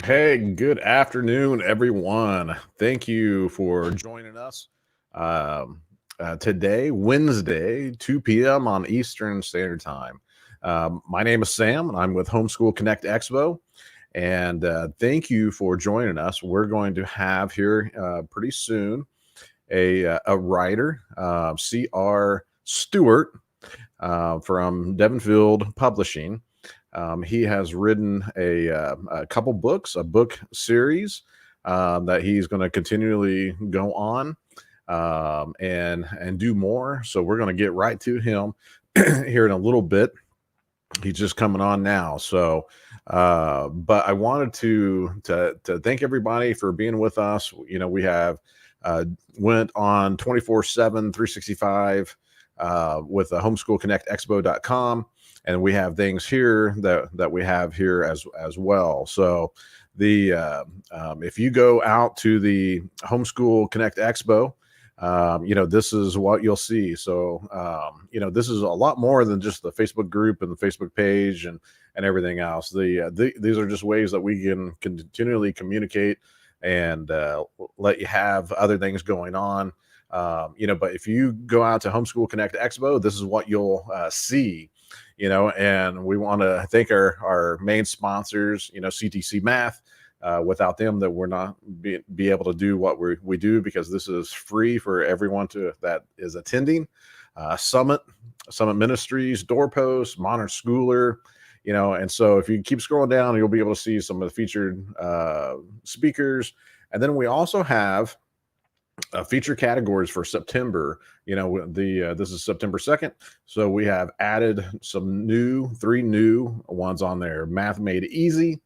Hey, good afternoon, everyone. Thank you for joining us today, Wednesday, 2 p.m. on Eastern Standard Time. My name is Sam, and I'm with Homeschool Connect Expo. And thank you for joining us. We're going to have here pretty soon a writer, C.R. Stewart from Devonfield Publishing. He has written a couple books, a book series that he's going to continually go on and do more. So we're going to get right to him here in a little bit. He's just coming on now. So, but I wanted to thank everybody for being with us. You know, we have went on 24/7, 365 with the homeschoolconnectexpo.com. And we have things here that we have here as well. So the if you go out to the Homeschool Connect Expo, you know, this is what you'll see. So you know, this is a lot more than just the Facebook group and the Facebook page and everything else. These are just ways that we can continually communicate and let you have other things going on. You know, but if you go out to Homeschool Connect Expo, this is what you'll see. You know, and we want to thank our main sponsors, you know, CTC Math. Without them, that we're not be able to do what we do, because this is free for everyone that is attending. Summit Ministries, Doorpost, Modern Schooler, you know, and so if you keep scrolling down, you'll be able to see some of the featured speakers. And then we also have feature categories for September. You know, this is September 2nd, so we have added three new ones on there: Math Made Easy,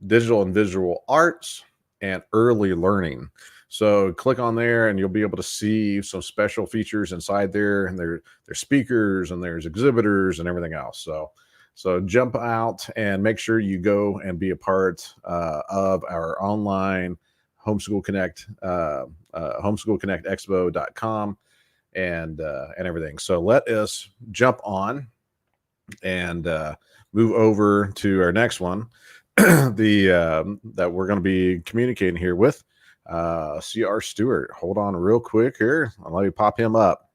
Digital and Visual Arts, and Early Learning. So click on there and you'll be able to see some special features inside there, and there's speakers and there's exhibitors and everything else. So jump out and make sure you go and be a part of our online Homeschool Connect, homeschoolconnectexpo.com and everything. So let us jump on and move over to our next one, that we're going to be communicating here with C.R. Stewart. Hold on real quick here. I'll let you pop him up.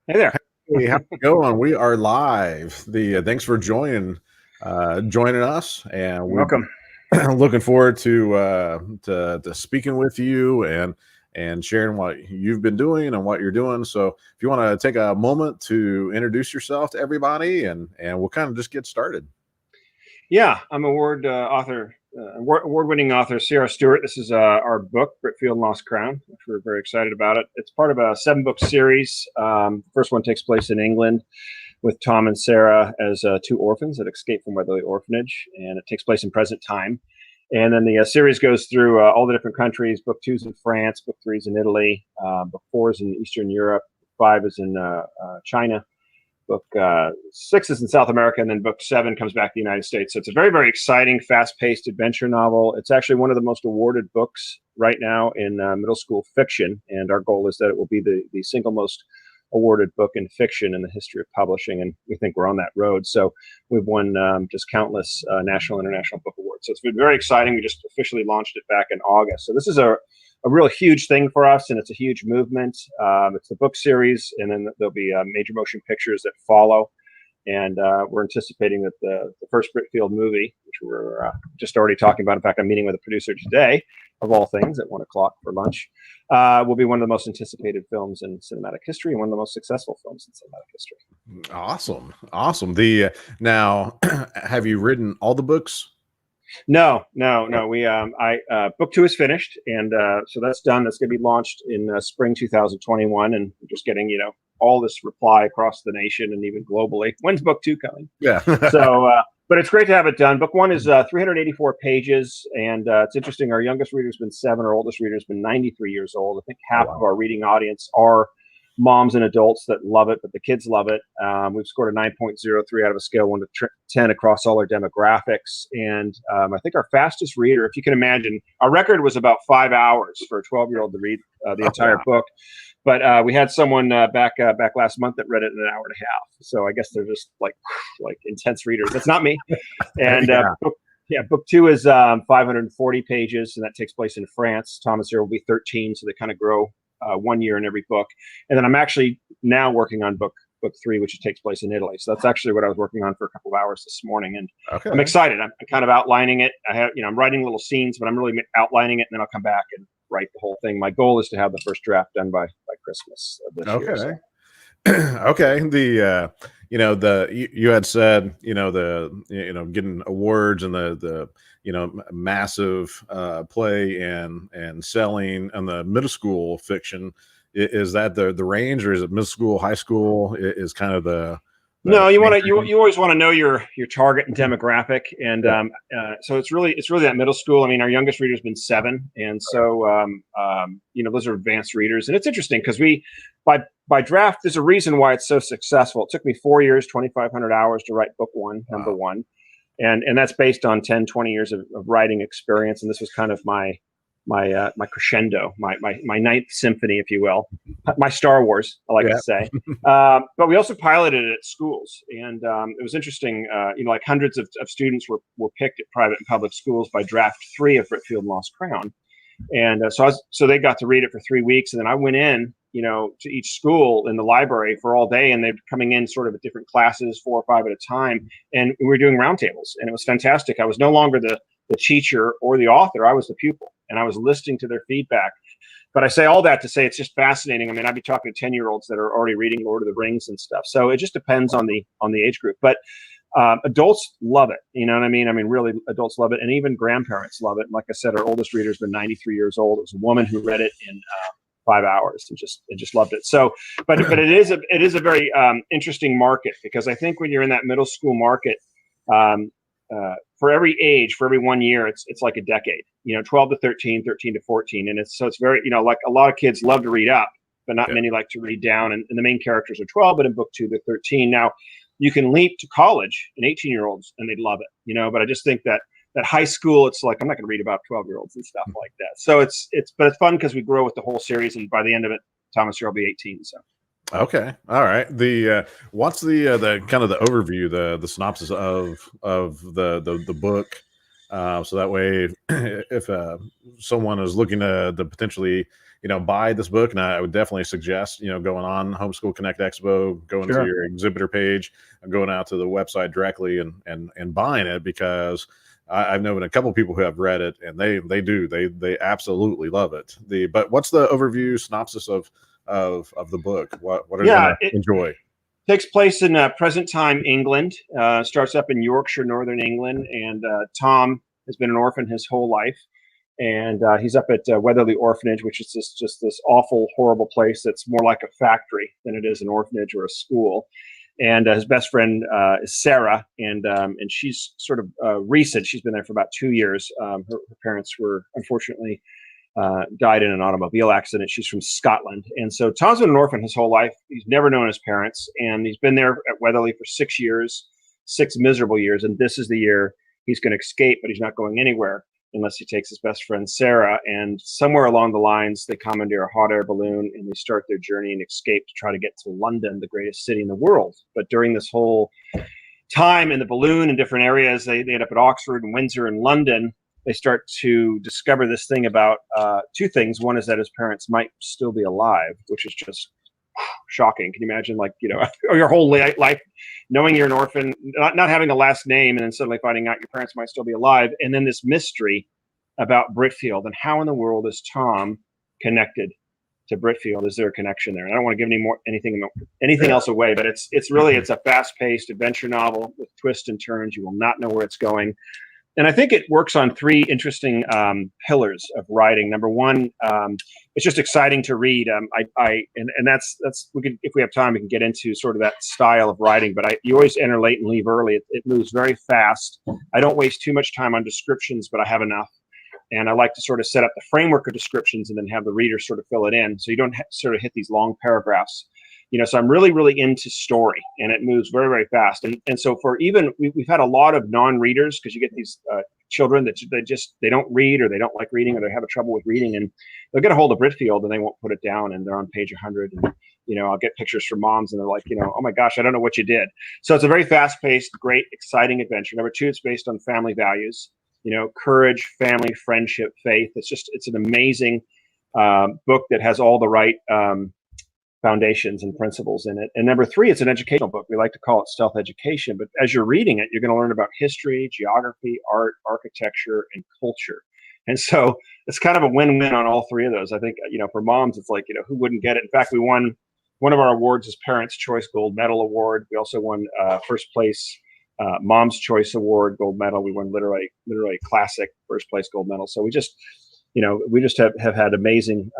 Hey there. Hey, how's it going? We are live. Thanks for joining us, and You're welcome. Looking forward to speaking with you and sharing what you've been doing and what you're doing. So if you want to take a moment to introduce yourself to everybody, and we'll kind of just get started. Yeah, I'm award-winning author C.R. Stewart. This is our book, Britfield the Lost Crown, which we're very excited about it. It's part of a 7-book series. The first one takes place in England with Tom and Sarah as two orphans that escape from Weatherly Orphanage, and it takes place in present time. And then the series goes through all the different countries. Book 2 is in France, book 3 is in Italy, book 4 is in Eastern Europe, 5 is in China, book 6 is in South America, and then book 7 comes back to the United States. So it's a very, very exciting, fast-paced adventure novel. It's actually one of the most awarded books right now in middle school fiction, and our goal is that it will be the single most awarded book in fiction in the history of publishing, and we think we're on that road. So we've won just countless national and international book awards. So it's been very exciting. We just officially launched it back in August. So this is a real huge thing for us, and it's a huge movement. It's the book series, and then there'll be major motion pictures that follow. And we're anticipating that the first Britfield movie, which we're just already talking about. In fact, I'm meeting with a producer today, of all things, at 1 o'clock for lunch, will be one of the most anticipated films in cinematic history and one of the most successful films in cinematic history. Awesome. Now, have you written all the books? No. Book 2 is finished, and so that's done. That's going to be launched in spring 2021, and we're just getting all this reply across the nation and even globally. When's book 2 coming? Yeah. So, but it's great to have it done. Book 1 is 384 pages, and it's interesting. Our youngest reader's been 7. Our oldest reader's been 93 years old. I think half of our reading audience are moms and adults that love it, but the kids love it. We've scored a 9.03 out of a scale 1 to 10 across all our demographics. And I think our fastest reader, if you can imagine, our record was about 5 hours for a 12-year-old to read the entire book. But we had someone back last month that read it in an hour and a half. So I guess they're just like intense readers. That's not me. And Yeah, book 2 is 540 pages, and that takes place in France. Tom and Sarah will be 13, so they kind of grow 1 year in every book. And then I'm actually now working on book 3, which takes place in Italy. So that's actually what I was working on for a couple of hours this morning, and Okay. I'm excited. I'm kind of outlining it. I'm writing little scenes, but I'm really outlining it, and then I'll come back and write the whole thing. My goal is to have the first draft done by Christmas of this year. So. Okay. You had said, getting awards and the massive play and selling and the middle school fiction. Is that the range, or is it middle school, high school is kind of the no, you always want to know your target and demographic, and so it's really that middle school. I mean, our youngest reader's been 7, and so those are advanced readers, and it's interesting because by draft, there's a reason why it's so successful. It took me 4 years, 2,500 hours to write book 1, number 1, and that's based on 10, 20 years of writing experience, and this was kind of my crescendo, my ninth symphony, if you will, my Star Wars, I like to say. But we also piloted it at schools, and it was interesting. Like hundreds of students were picked at private and public schools by draft 3 of Britfield the Lost Crown, and so they got to read it for 3 weeks, and then I went in, to each school in the library for all day, and they're coming in sort of at different classes, 4 or 5 at a time, and we were doing roundtables, and it was fantastic. I was no longer the teacher or the author. I was the pupil, and I was listening to their feedback. But I say all that to say it's just fascinating. I mean, I'd be talking to 10-year-olds that are already reading Lord of the Rings and stuff. So it just depends on the age group. But adults love it. You know what I mean? I mean, really, adults love it, and even grandparents love it. And like I said, our oldest reader's been 93 years old. It was a woman who read it in 5 hours and just loved it. So, but it is a very interesting market, because I think when you're in that middle school market, for every age, for every 1 year, it's like a decade. 12 to 13, 13 to 14, and it's very like a lot of kids love to read up, but not many like to read down. And the main characters are 12, but in book 2 they're 13. Now, you can leap to college and 18-year-olds, and they'd love it. But I just think that high school, it's like I'm not going to read about 12-year-olds and stuff like that. So it's fun because we grow with the whole series, and by the end of it, Thomas here will be 18. So. Okay. All right. What's the kind of the overview, the synopsis of the book, so that way, if someone is looking to potentially buy this book, and I would definitely suggest going on Homeschool Connect Expo, going to your exhibitor page, and going out to the website directly and buying it, because I've known a couple of people who have read it, and they absolutely love it. But what's the overview synopsis of the book? What are you going to enjoy? Takes place in present time England. Starts up in Yorkshire, northern England, and Tom has been an orphan his whole life, and he's up at Weatherly Orphanage, which is just this awful, horrible place that's more like a factory than it is an orphanage or a school. And his best friend is Sarah, and she's sort of recent. She's been there for about 2 years. Her parents were unfortunately died in an automobile accident. She's from Scotland. And so Tom's been an orphan his whole life. He's never known his parents. And he's been there at Weatherly for 6 years, 6 miserable years. And this is the year he's going to escape, but he's not going anywhere unless he takes his best friend, Sarah. And somewhere along the lines, they commandeer a hot air balloon and they start their journey and escape to try to get to London, the greatest city in the world. But during this whole time in the balloon in different areas, they end up at Oxford and Windsor and London. They start to discover this thing about 2 things. One is that his parents might still be alive, which is just shocking. Can you imagine, your whole life knowing you're an orphan, not having a last name, and then suddenly finding out your parents might still be alive, and then this mystery about Britfield, and how in the world is Tom connected to Britfield? Is there a connection there? And I don't want to give anything else away, but it's a fast-paced adventure novel with twists and turns. You will not know where it's going. And I think it works on 3 interesting pillars of writing. Number one, it's just exciting to read. That's if we have time, we can get into sort of that style of writing. But you always enter late and leave early. It moves very fast. I don't waste too much time on descriptions, but I have enough. And I like to sort of set up the framework of descriptions and then have the reader sort of fill it in, so you don't sort of hit these long paragraphs. So I'm really, really into story, and it moves very, very fast. And so we've had a lot of non-readers, because you get these children that they don't read, or they don't like reading, or they have trouble with reading, and they'll get a hold of Britfield and they won't put it down, and they're on page 100. And I'll get pictures from moms, and they're like, oh my gosh, I don't know what you did. So it's a very fast-paced, great, exciting adventure. Number 2, it's based on family values. courage, family, friendship, faith. It's an amazing book that has all the right foundations and principles in it. And number 3, it's an educational book. We like to call it stealth education, but as you're reading it, you're going to learn about history, geography, art, architecture, and culture. And so it's kind of a win-win on all 3 of those. I think, for moms, it's like, who wouldn't get it? In fact, we won one of our awards is Parents' Choice Gold Medal Award. We also won first place Mom's Choice Award Gold Medal. We won literally classic first place gold medal. So we just have had amazing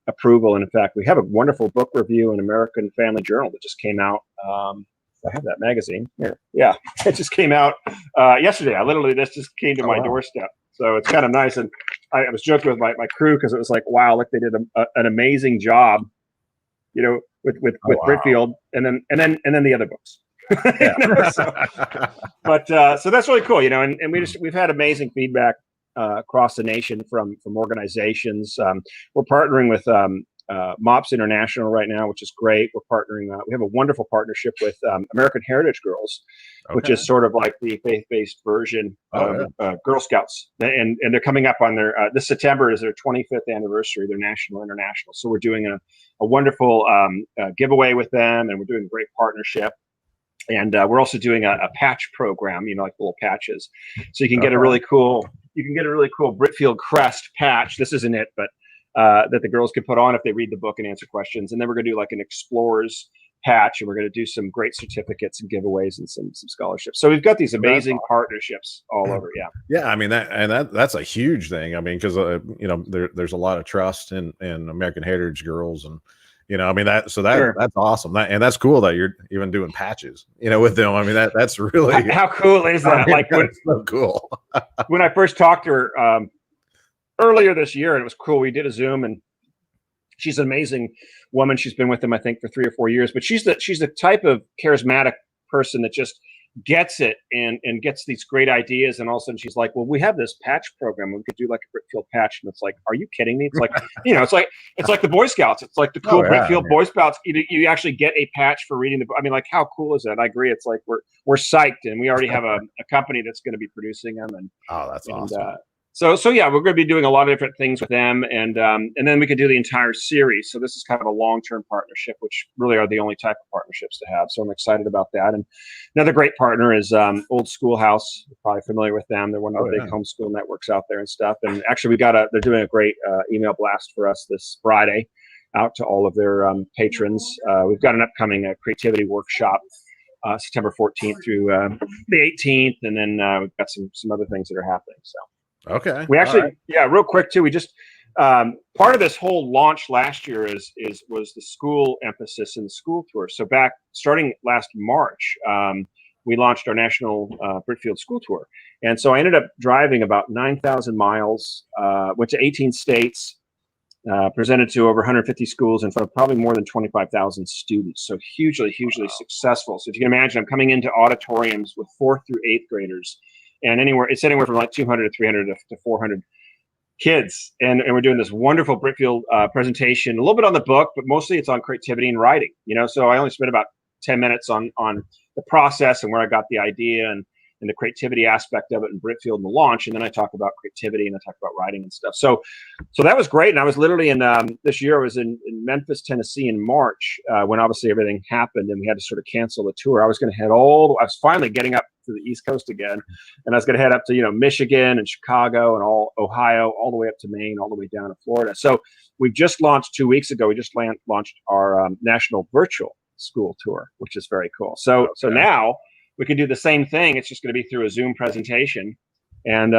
approval. And in fact, we have a wonderful book review in American Family Journal that just came out. I have that magazine here. Yeah, it just came out yesterday. This just came to my doorstep. So it's kind of nice. And I was joking with my crew because it was like, wow, look, they did an amazing job, with Britfield and then the other books. So that's really cool, and we've had amazing feedback across the nation from organizations. We're partnering with MOPS International right now, which is great. We're partnering. We have a wonderful partnership with American Heritage Girls, which is sort of like the faith-based version of Girl Scouts. And they're coming up on their this September is their 25th anniversary, their national international. So we're doing a wonderful giveaway with them, and we're doing a great partnership. And we're also doing a patch program, like little patches, so you can get a really cool Britfield crest patch. This isn't it, but that the girls can put on if they read the book and answer questions. And then we're going to do like an explorers patch, and we're going to do some great certificates and giveaways and some scholarships. So we've got these amazing partnerships all over. Yeah. I mean, that's a huge thing. I mean, because there's a lot of trust in American Heritage Girls, and that's awesome. And that's cool that you're even doing patches, with them. I mean, that's really how cool is that? That's so cool. When I first talked to her earlier this year, and it was cool. We did a Zoom, and she's an amazing woman. She's been with them, I think, for 3 or 4 years. But she's the type of charismatic person that just gets it and gets these great ideas. And all of a sudden she's like, well, we have this patch program. We could do like a Britfield patch. And it's like, are you kidding me? It's like, it's like the Boy Scouts. It's like the cool Britfield Boy Scouts. You actually get a patch for reading the book. I mean, like, how cool is that? I agree. It's like we're psyched, and we already have a company that's going to be producing them. And that's awesome. So yeah, we're going to be doing a lot of different things with them, and then we could do the entire series. So this is kind of a long-term partnership, which really are the only type of partnerships to have. So I'm excited about that. And another great partner is Old Schoolhouse. You're probably familiar with them. They're one of the big homeschool networks out there and stuff. And actually, they're doing a great email blast for us this Friday out to all of their patrons. We've got an upcoming creativity workshop. September 14th through the 18th, and then we've got some other things that are happening. So. Okay. We actually, real quick too. We just part of this whole launch last year was the school emphasis in the school tour. So starting last March, we launched our national Britfield school tour, and so I ended up driving about 9,000 miles. Went to 18 states, presented to over 150 schools in front of probably more than 25,000 students. So hugely successful. So if you can imagine, I'm coming into auditoriums with 4th through 8th graders. And it's anywhere from like 200 to 300 to 400 kids. And we're doing this wonderful Britfield presentation, a little bit on the book, but mostly it's on creativity and writing, So I only spent about 10 minutes on the process and where I got the idea and the creativity aspect of it in Britfield and the launch. And then I talk about creativity and I talk about writing and stuff. So that was great. And I was literally this year I was in Memphis, Tennessee in March when obviously everything happened and we had to sort of cancel the tour. I was going to I was finally getting up to the East Coast again. And I was going to head up to, Michigan and Chicago and all Ohio, all the way up to Maine, all the way down to Florida. So we just launched 2 weeks ago. We just launched our national virtual school tour, which is very cool. So now we can do the same thing. It's just going to be through a Zoom presentation. And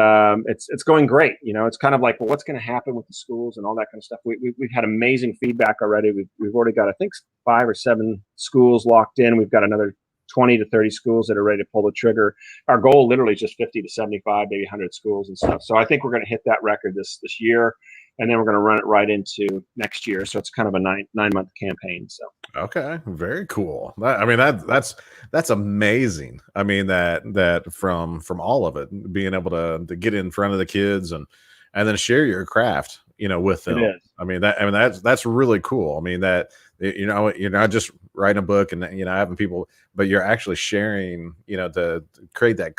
it's going great. It's kind of like, well, what's going to happen with the schools and all that kind of stuff. We've had amazing feedback already. We've already got, I think, 5 or 7 schools locked in. We've got another 20 to 30 schools that are ready to pull the trigger. Our goal literally is just 50 to 75, maybe 100 schools and stuff. So I think we're going to hit that record this year, and then we're going to run it right into next year. So it's kind of a nine-month campaign. So okay, very cool. That's amazing. I mean that from all of it, being able to get in front of the kids and then share your craft, with them. I mean that's really cool. I mean that you're not just writing a book and having people, but you're actually sharing, to create that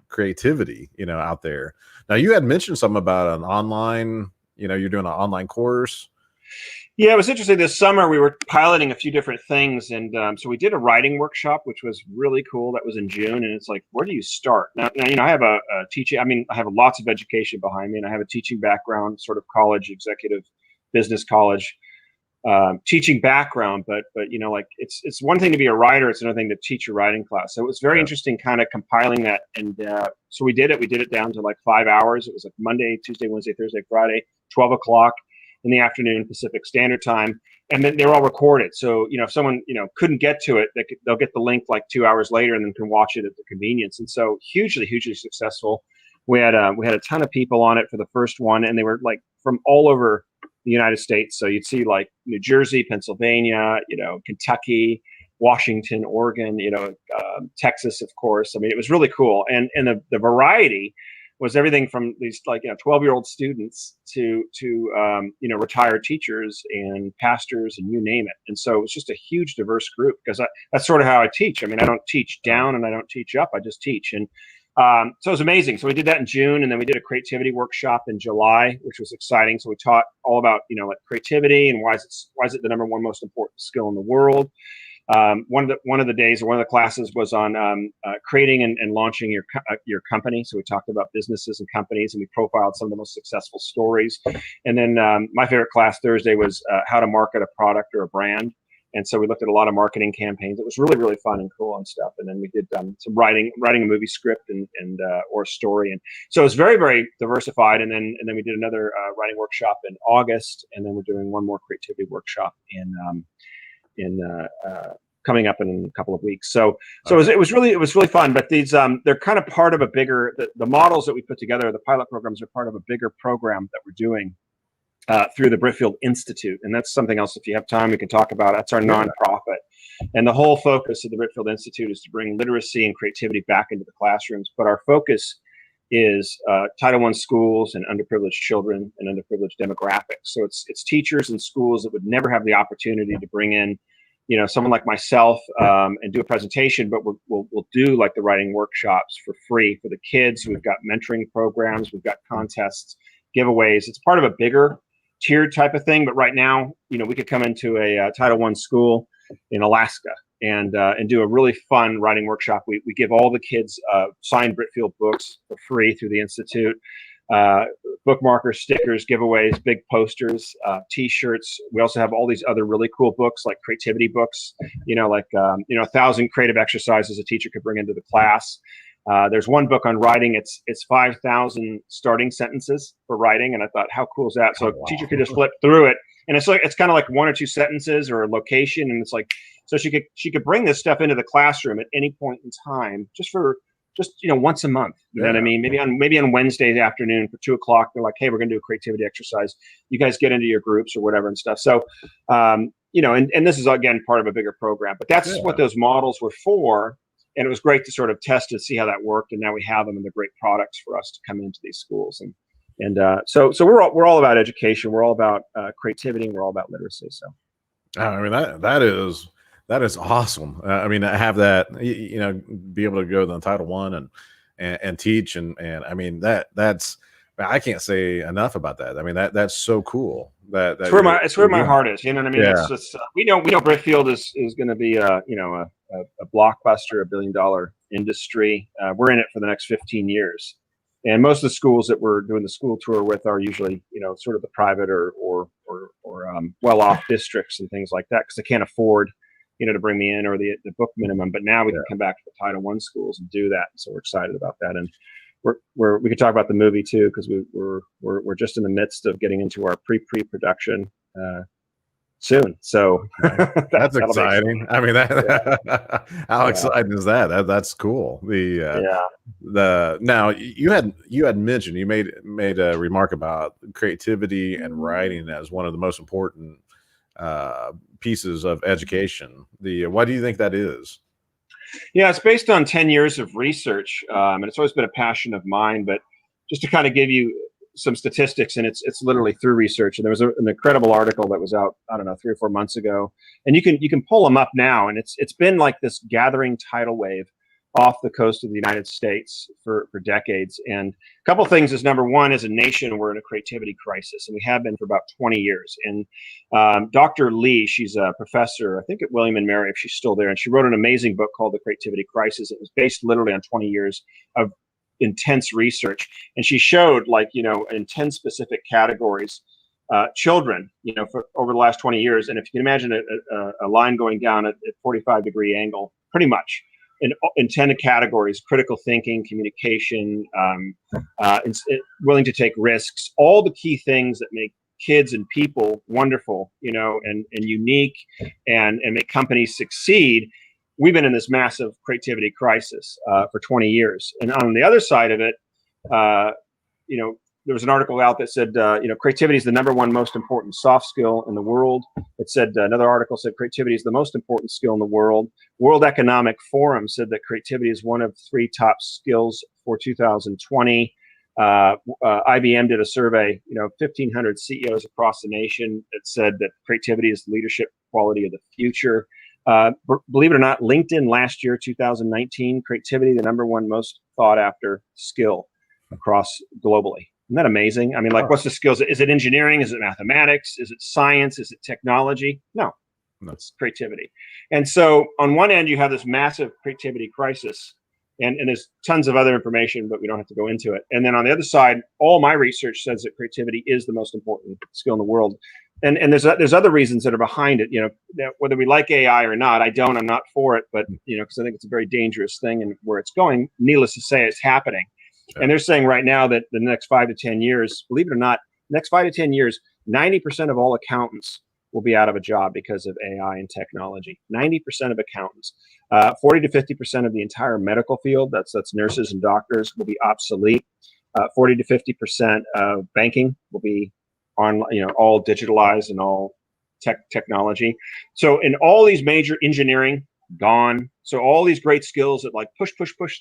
creativity, out there. Now, you had mentioned something about an online, you're doing an online course. Yeah, it was interesting. This summer we were piloting a few different things, and so we did a writing workshop, which was really cool. That was in June, and it's like, where do you start? Now I have a teaching. I mean, I have lots of education behind me, and I have a teaching background, sort of college, executive business college teaching background. But like it's one thing to be a writer; it's another thing to teach a writing class. So it was very interesting, kind of compiling that, and so we did it. We did it down to like 5 hours. It was like Monday, Tuesday, Wednesday, Thursday, Friday, 12 o'clock. In the afternoon Pacific Standard Time, and then they're all recorded. So if someone couldn't get to it, they'll get the link like 2 hours later, and then can watch it at their convenience. And so hugely successful. We had a ton of people on it for the first one, and they were like from all over the United States. So you'd see like New Jersey, Pennsylvania, Kentucky, Washington, Oregon, Texas, of course. I mean, it was really cool, and the variety was everything from these 12-year-old students to retired teachers and pastors and you name it. And so it was just a huge diverse group, because that's sort of how I teach. I mean, I don't teach down and I don't teach up. I just teach. And so it was amazing. So we did that in June, and then we did a creativity workshop in July, which was exciting. So we taught all about like creativity and why is it the number one most important skill in the world. One of the days, or one of the classes, was on creating and launching your company. So we talked about businesses and companies, and we profiled some of the most successful stories. And then my favorite class Thursday was how to market a product or a brand. And so we looked at a lot of marketing campaigns. It was really fun and cool and stuff. And then we did some writing a movie script and or a story. And so it was very diversified. And then we did another writing workshop in August, and then we're doing one more creativity workshop in coming up in a couple of weeks. So it was really fun. But these they're kind of part of a bigger, the models that we put together, the pilot programs, are part of a bigger program that we're doing through the Britfield Institute. And that's something else, if you have time, we can talk about. That's our nonprofit. And the whole focus of the Britfield Institute is to bring literacy and creativity back into the classrooms. But our focus is Title I schools and underprivileged children and underprivileged demographics. So it's teachers and schools that would never have the opportunity to bring in, someone like myself and do a presentation, but we'll do like the writing workshops for free for the kids. We've got mentoring programs, we've got contests, giveaways. It's part of a bigger tiered type of thing. But right now, we could come into a Title I school in Alaska and do a really fun writing workshop. We give all the kids signed Britfield books for free through the Institute. Bookmarkers, stickers, giveaways, big posters, T-shirts. We also have all these other really cool books, like creativity books, like 1,000 creative exercises a teacher could bring into the class. There's one book on writing. It's 5,000 starting sentences for writing. And I thought, how cool is that? So a teacher could just flip through it. And it's kind of like 1 or 2 sentences or a location. And it's like, so she could bring this stuff into the classroom at any point in time, just once a month. You know what I mean? Maybe on Wednesday afternoon for 2 o'clock, they're like, hey, we're going to do a creativity exercise. You guys get into your groups or whatever and stuff. So, and this is, again, part of a bigger program, but that's what those models were for. And it was great to sort of test to see how that worked. And now we have them, and they're great products for us to come into these schools. So we're all about education. We're all about creativity, and we're all about literacy. So, I mean, that is awesome. I mean, I have that, be able to go to the Title I and teach. And I mean, that's, I can't say enough about that. I mean, that's so cool. It's where my heart is. You know what I mean? Yeah. It's just, we know Britfield is going to be a blockbuster, $1 billion industry. We're in it for the next 15 years. And most of the schools that we're doing the school tour with are usually, sort of the private or well-off districts and things like that, because they can't afford, to bring me in, or the book minimum. But now we can come back to the Title I schools and do that. So we're excited about that. And we could talk about the movie too, because we're just in the midst of getting into our pre-production soon. So that's exciting. I mean, how exciting is that? That's cool. Now you had mentioned, you made a remark about creativity and writing as one of the most important pieces of education. Why do you think that is? Yeah, it's based on 10 years of research, and it's always been a passion of mine. But just to kind of give you some statistics, and it's literally through research. And there was an incredible article that was out, I don't know, 3 or 4 months ago, and you can pull them up now. And it's been like this gathering tidal wave off the coast of the United States for decades. And a couple of things is, number one, as a nation, we're in a creativity crisis, and we have been for about 20 years. And Dr. Lee, she's a professor, I think at William and Mary, if she's still there, and she wrote an amazing book called The Creativity Crisis. It was based literally on 20 years of intense research. And she showed, like, you know, in 10 specific categories, children, you know, for over the last 20 years. And if you can imagine a line going down at 45-degree angle, pretty much, in 10 categories: critical thinking, communication, willing to take risks, all the key things that make kids and people wonderful, you know, and unique, and make companies succeed. We've been in this massive creativity crisis for 20 years. And on the other side of it, you know, there was an article out that said, you know, creativity is the #1 most important soft skill in the world. It said, another article said creativity is the most important skill in the world. World Economic Forum said that creativity is one of 3 top skills for 2020. IBM did a survey, you know, 1,500 CEOs across the nation that said that creativity is the leadership quality of the future. Believe it or not, LinkedIn last year, 2019, creativity, the #1 most sought after skill across globally. Isn't that amazing? I mean, like, what's the skills? Is it engineering? Is it mathematics? Is it science? Is it technology? No, it's creativity. And so on one end, you have this massive creativity crisis, and there's tons of other information, but we don't have to go into it. And then on the other side, all my research says that creativity is the most important skill in the world. And there's other reasons that are behind it. You know, whether we like AI or not, I'm not for it, but, you know, because I think it's a very dangerous thing, and where it's going, needless to say, it's happening. Yeah. And they're saying right now that the next 5 to 10 years, believe it or not, next 5 to 10 years, 90% of all accountants will be out of a job because of AI and technology. 90% of accountants, 40 to 50% of the entire medical field, that's nurses and doctors, will be obsolete. 40 to 50% of banking will be on, you know, all digitalized and all technology. So in all these major engineering, gone. So all these great skills that, like, push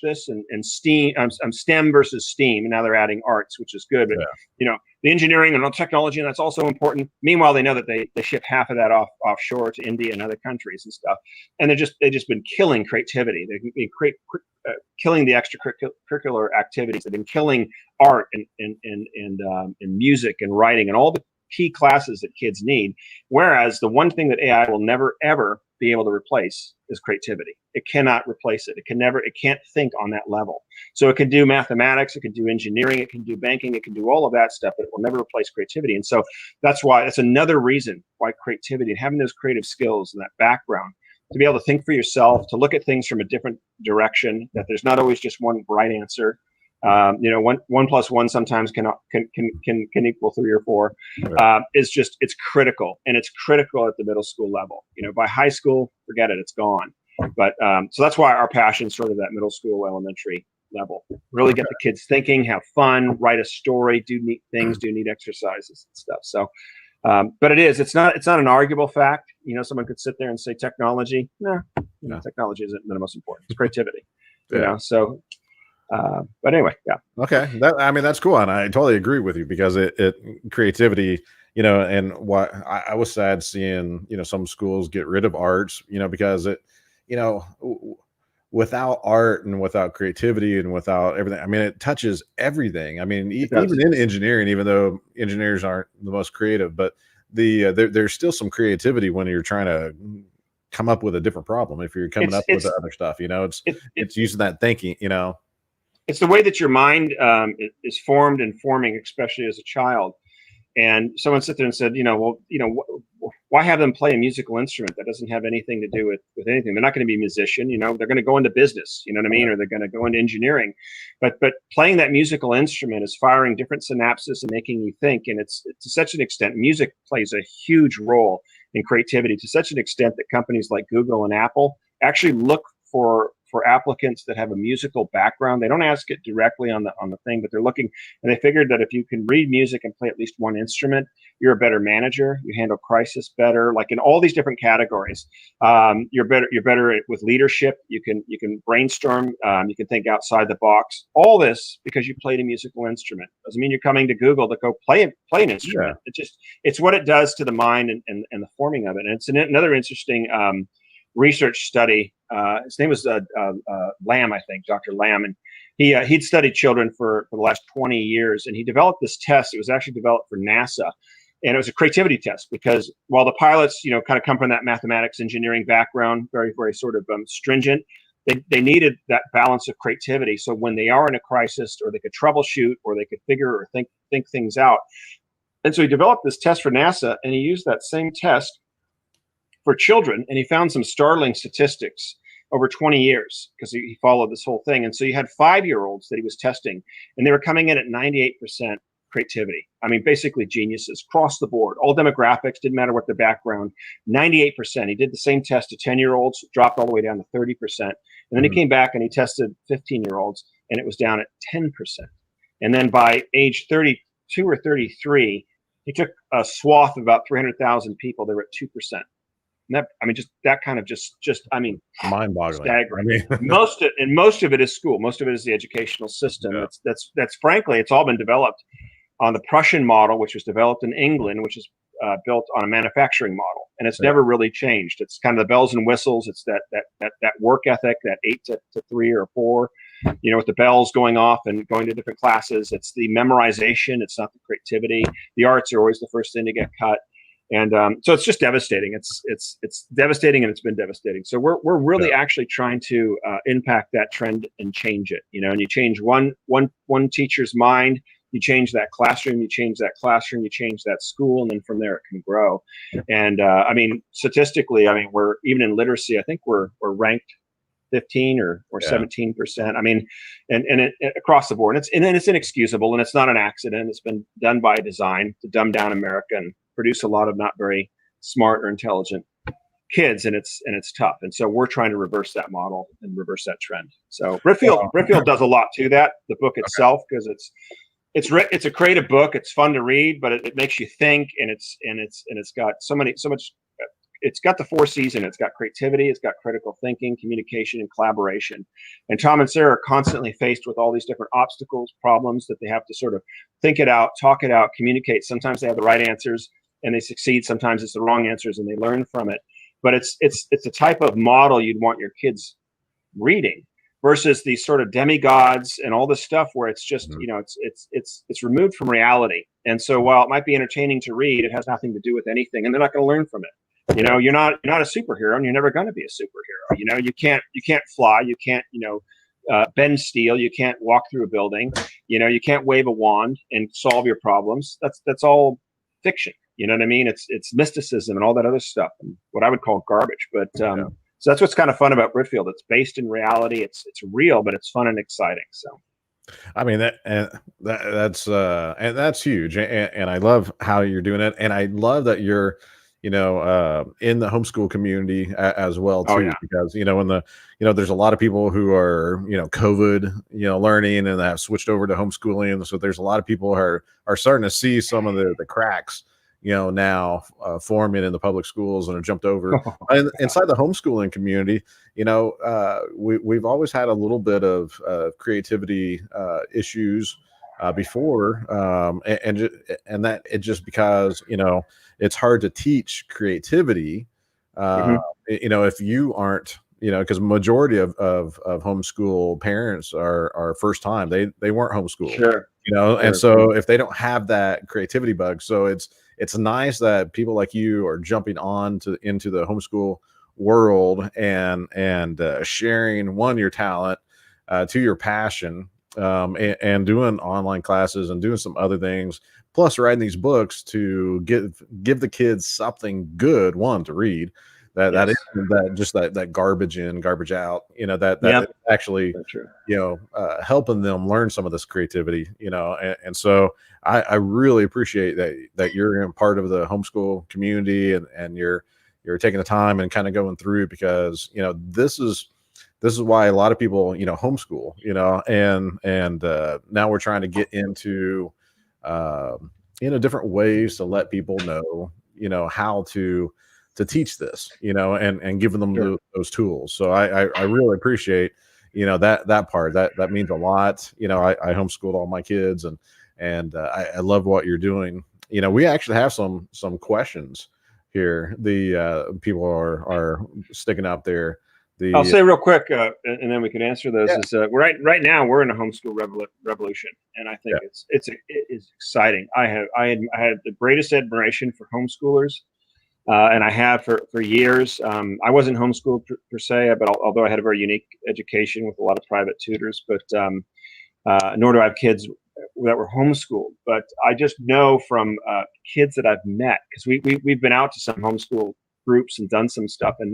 this, and STEAM, STEM versus STEAM, and now they're adding arts, which is good. But you know, the engineering and all technology, and that's also important. Meanwhile, they know that they ship half of that offshore to India and other countries and stuff, and they've just been killing creativity. They've been killing the extracurricular activities. They've been killing art and music and writing and all the key classes that kids need. Whereas the one thing that AI will never ever be able to replace is creativity. It cannot replace it. It can't think on that level. So it can do mathematics, it can do engineering, it can do banking, it can do all of that stuff, but it will never replace creativity. And so that's another reason why creativity, and having those creative skills and that background, to be able to think for yourself, to look at things from a different direction, that there's not always just one right answer. You know, one plus one sometimes can equal 3 or 4. It's critical, and it's critical at the middle school level. You know, by high school, forget it, it's gone. But so that's why our passion sort of that middle school, elementary level. Really get the kids thinking, have fun, write a story, do neat things, do neat exercises and stuff. So, but it's not an arguable fact. You know, someone could sit there and say technology. No, technology isn't the most important. It's creativity. You know, so. But anyway, yeah. Okay. That's cool. And I totally agree with you, because it creativity, you know, and what I was sad seeing, you know, some schools get rid of arts, you know, because it, you know, without art and without creativity and without everything, I mean, it touches everything. I mean, even in engineering, even though engineers aren't the most creative, but there's still some creativity when you're trying to come up with a different problem. If you're coming up with the other stuff, you know, it's using that thinking, you know. It's the way that your mind is formed and forming, especially as a child. And someone sat there and said, you know, well, you know, why have them play a musical instrument that doesn't have anything to do with anything? They're not going to be a musician, you know, they're going to go into business, you know what I mean? Or they're going to go into engineering. But playing that musical instrument is firing different synapses and making you think. And it's to such an extent, music plays a huge role in creativity, to such an extent that companies like Google and Apple actually look for applicants that have a musical background. They don't ask it directly on the thing, but they're looking, and they figured that if you can read music and play at least one instrument, you're a better manager. You handle crisis better. Like in all these different categories, you're better with leadership. You can brainstorm. You can think outside the box. All this because you played a musical instrument. Doesn't mean you're coming to Google to go play an instrument. Yeah. It's what it does to the mind and the forming of it. And it's another interesting research study. His name was Lamb, I think, Dr. Lamb, and he'd studied children for the last 20 years, and he developed this test. It was actually developed for NASA, and it was a creativity test because while the pilots, kind of come from that mathematics engineering background, very, very sort of stringent, they needed that balance of creativity. So when they are in a crisis, or they could troubleshoot, or they could figure or think things out. And so he developed this test for NASA, and he used that same test for children, and he found some startling statistics over 20 years because he followed this whole thing. And so you had 5-year-olds that he was testing, and they were coming in at 98% creativity. I mean, basically geniuses across the board, all demographics, didn't matter what their background, 98%. He did the same test to 10-year-olds, dropped all the way down to 30%. And then he came back and he tested 15-year-olds, and it was down at 10%. And then by age 32 or 33, he took a swath of about 300,000 people. They were at 2%. And mind-boggling. Staggering. Most of it is school. Most of it is the educational system. Yeah. That's frankly, it's all been developed on the Prussian model, which was developed in England, which is built on a manufacturing model, and it's never really changed. It's kind of the bells and whistles. It's that work ethic, that 8 to 3 or 4, with the bells going off and going to different classes. It's the memorization. It's not the creativity. The arts are always the first thing to get cut. And so it's just devastating. It's devastating, and it's been devastating. So we're really actually trying to impact that trend and change it. And you change one teacher's mind, you change that classroom, you change that school, and then from there it can grow. And statistically, we're even in literacy. I think we're ranked 15 or 17%. And across the board, and it's inexcusable, and it's not an accident. It's been done by design to dumb down America and produce a lot of not very smart or intelligent kids, and it's tough. And so we're trying to reverse that model and reverse that trend. So Britfield does a lot to that. The book itself, because it's a creative book. It's fun to read, but it makes you think, and it's got so much. It's got the 4 C's in it. It's got creativity, it's got critical thinking, communication, and collaboration. And Tom and Sarah are constantly faced with all these different obstacles, problems that they have to sort of think it out, talk it out, communicate. Sometimes they have the right answers and they succeed. Sometimes it's the wrong answers and they learn from it. But it's the type of model you'd want your kids reading versus these sort of demigods and all this stuff where it's just, it's removed from reality. And so while it might be entertaining to read, it has nothing to do with anything, and they're not going to learn from it. You're not a superhero, and you're never going to be a superhero. You can't fly, you can't, bend steel, you can't walk through a building, you can't wave a wand and solve your problems. That's all fiction. You know what I mean? It's mysticism and all that other stuff, and what I would call garbage. But so that's what's kind of fun about Britfield. It's based in reality. It's real, but it's fun and exciting. So. That's huge, and I love how you're doing it, and I love that you're in the homeschool community as well too, because when there's a lot of people who are COVID learning and have switched over to homeschooling, so there's a lot of people who are starting to see some of the cracks now forming in the public schools and have jumped over. And inside the homeschooling community, we've always had a little bit of creativity issues before, and that it just because it's hard to teach creativity if you aren't because majority of homeschool parents are first time, they weren't homeschooled, and so if they don't have that creativity bug, so it's nice that people like you are jumping on into the homeschool world and sharing your talent to your passion, and doing online classes and doing some other things, plus writing these books to give the kids something good to read that isn't that garbage in, garbage out, that actually helping them learn some of this creativity, and so I really appreciate that you're in part of the homeschool community, and you're taking the time and kind of going through, because this is why a lot of people homeschool, and now we're trying to get into different ways to let people know how to teach this, and giving them those tools. So I really appreciate that part. That means a lot. I homeschooled all my kids, and I love what you're doing. We actually have some questions here. The people are sticking out there. I'll The say real quick, and then we can answer those. Yeah. Is right now we're in a homeschool revolution, and I think it is exciting. I had the greatest admiration for homeschoolers, and I have for years. I wasn't homeschooled per se, but although I had a very unique education with a lot of private tutors, but nor do I have kids that were homeschooled. But I just know from kids that I've met, because we've been out to some homeschool groups and done some stuff, and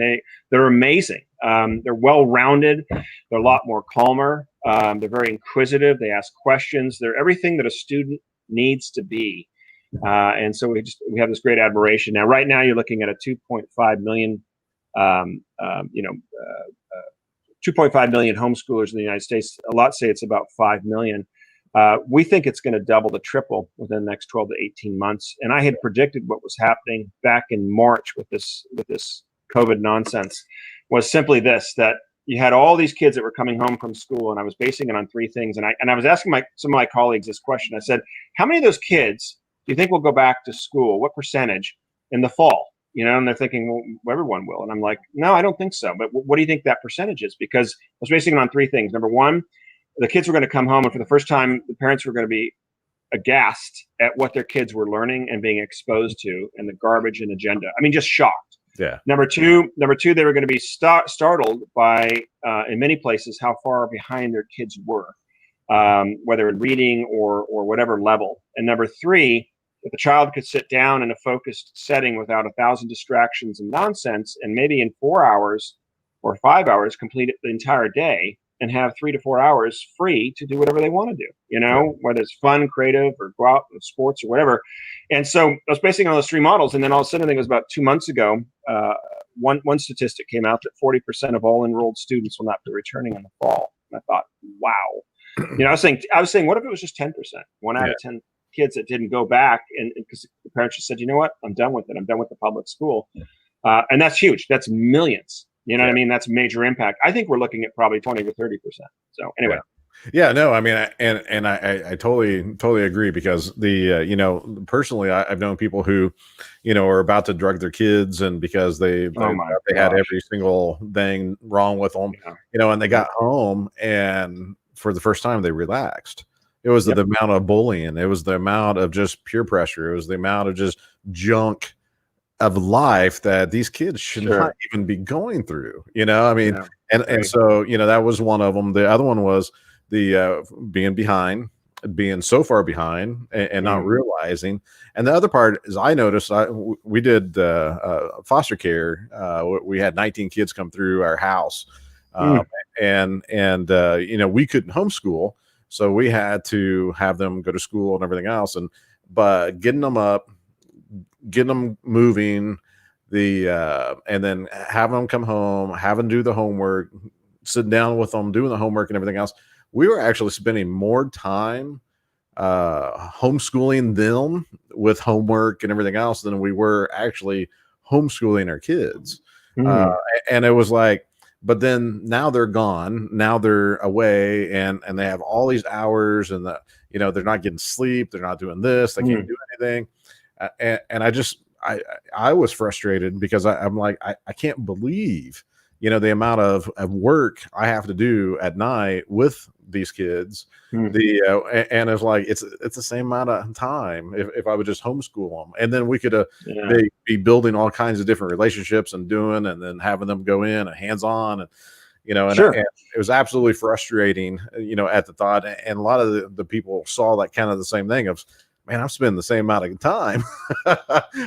they're amazing. They're well-rounded. They're a lot more calmer. They're very inquisitive. They ask questions. They're everything that a student needs to be. And so we have this great admiration. Now, right now, you're looking at a 2.5 million, 2.5 million homeschoolers in the United States. A lot say it's about 5 million. We think it's going to double to triple within the next 12 to 18 months. And I had predicted what was happening back in March with this COVID nonsense was simply this, that you had all these kids that were coming home from school, and I was basing it on three things. And I was asking some of my colleagues this question. I said, how many of those kids do you think will go back to school? What percentage in the fall? And they're thinking, well, everyone will. And I'm like, no, I don't think so. But what do you think that percentage is? Because I was basing it on three things. Number one, the kids were going to come home, and for the first time, the parents were going to be aghast at what their kids were learning and being exposed to, and the garbage and agenda. I mean, just shocked. Yeah. Number two, they were going to be startled by, in many places, how far behind their kids were, whether in reading or whatever level. And number three, if a child could sit down in a focused setting without 1,000 distractions and nonsense, and maybe in 4 hours or 5 hours complete the entire day, and have 3 to 4 hours free to do whatever they want to do, whether it's fun, creative, or go out with sports or whatever. And so I was basing on those three models. And then all of a sudden, I think it was about 2 months ago, one statistic came out that 40% of all enrolled students will not be returning in the fall. And I thought, wow. I was saying, what if it was just 10%, 1 out of 10 kids that didn't go back, and because the parents just said, you know what, I'm done with it. I'm done with the public school. And that's huge. That's millions. You know what I mean? That's major impact. I think we're looking at probably 20 to 30%. So anyway. Yeah, no, I mean, I totally agree, because personally, I've known people who, are about to drug their kids, and because they had every single thing wrong with them, and they got home, and for the first time they relaxed. It was the amount of bullying. It was the amount of just peer pressure. It was the amount of just junk of life that these kids should not even be going through, I mean, and so, that was one of them. The other one was the being so far behind and not realizing. And the other part is, I noticed, we did foster care. We had 19 kids come through our house, and we couldn't homeschool. So we had to have them go to school and everything else. But getting them up, getting them moving, and then having them come home, having to do the homework, sitting down with them, doing the homework and everything else. We were actually spending more time homeschooling them with homework and everything else than we were actually homeschooling our kids. And it was like, but then now they're gone. Now they're away, and they have all these hours, and they're not getting sleep. They're not doing this. They can't do anything. And I was frustrated, because I'm like, I can't believe, the amount of work I have to do at night with these kids. And it's like, it's the same amount of time if I would just homeschool them, and then we could be building all kinds of different relationships and and then having them go in and hands-on, and and it was absolutely frustrating, at the thought. And a lot of the people saw that kind of the same thing of, man, I'm spending the same amount of time.